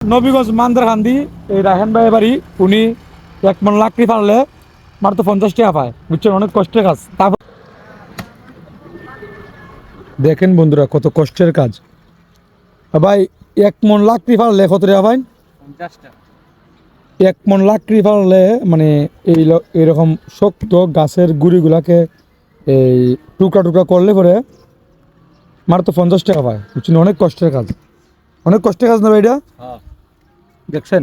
নবীগঞ্জ মান্দারকান্দি এই রায়হান ভাই বাড়ি। উনি 1 মণ লাকড়ি পারলে মাত্র 50 টাকা পায়, বুঝছেন? অনেক কষ্টের কাজ। তারপর দেখেন বন্ধুরা কত কষ্টের কাজ ভাই। 1 মণ লাকড়ি পারলে কত টাকা পায়? 50 টাকা। 1 মণ লাকড়ি পারলে মানে এইরকম শক্ত গাছের গুড়িগুলাকে এই টুকরা টুকরা করলে পরে মাত্র 50 টাকা পায়, বুঝছেন? অনেক কষ্টের কাজ, অনেক কষ্টের কাজ না ভাই এটা? দেখছেন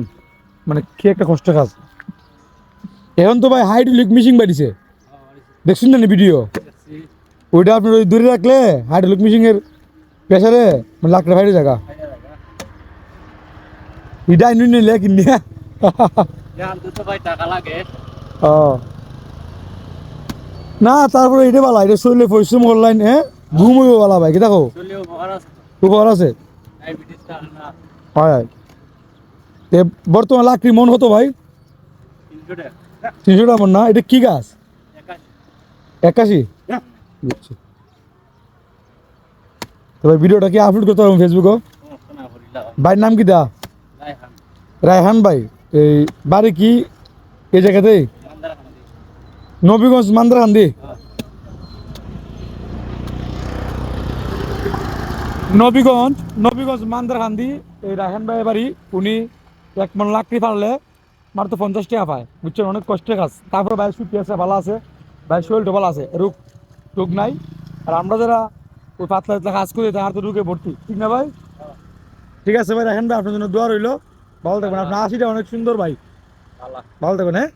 মানে কি একটা কষ্টের কাজ। এখন তো ভাই হাইড্রোলিক মেশিন বাড়িছে, দেখছেন না ভিডিও? ওইটা আপনার ওই দূরে রাখলে হাইড্রোলিক মেশিনের প্রেসারে মানে লাকড়া বাইরে জায়গা এটা আইন নিলে কিনে টাকা লাগে। ও না, তারপরে এটা ভালো, এটা শরীরে পরিশ্রম অনলাইন, হ্যাঁ ঘুমইব ভালো ভাই, কি দেখো উপকার আছে। হয় হয়। বর্তমান লাকড়ি মন হতো ভাই 300 টাকা মন না? এটা কি গাছ? 81। বুঝছি। তো ভাই ভিডিওটা কি আপলোড করতে পারবো ফেসবুকে? ভাইয়ের নাম কি দা? রায়হান ভাই। এই বাড়ি কি এই জায়গাতে? নবীগঞ্জ মান্দারকান্দি। নবীগঞ্জ নবীগঞ্জ মান্দারকান্দি এই রায়হান ভাই বাড়ি। উনি 1 মণ লাকড়ি পারলে মাত্র 50 টাকা পায়, বুঝছেন? অনেক কষ্টের কাজ। তারপরে ভাই সুখী আছে, ভালো আছে ভাই, শরীরটা ভালো আছে, রোগ নাই। আর আমরা যারা ওই পাতলা পাতলা কাজ করি তার তো রোগে ভর্তি, ঠিক না ভাই? ঠিক আছে ভাই, রায়হান ভাই আপনার জন্য দোয়া রইলো। ভালো থাকবেন। আপনার হাসিটা অনেক সুন্দর ভাই, ভালো থাকবেন, হ্যাঁ।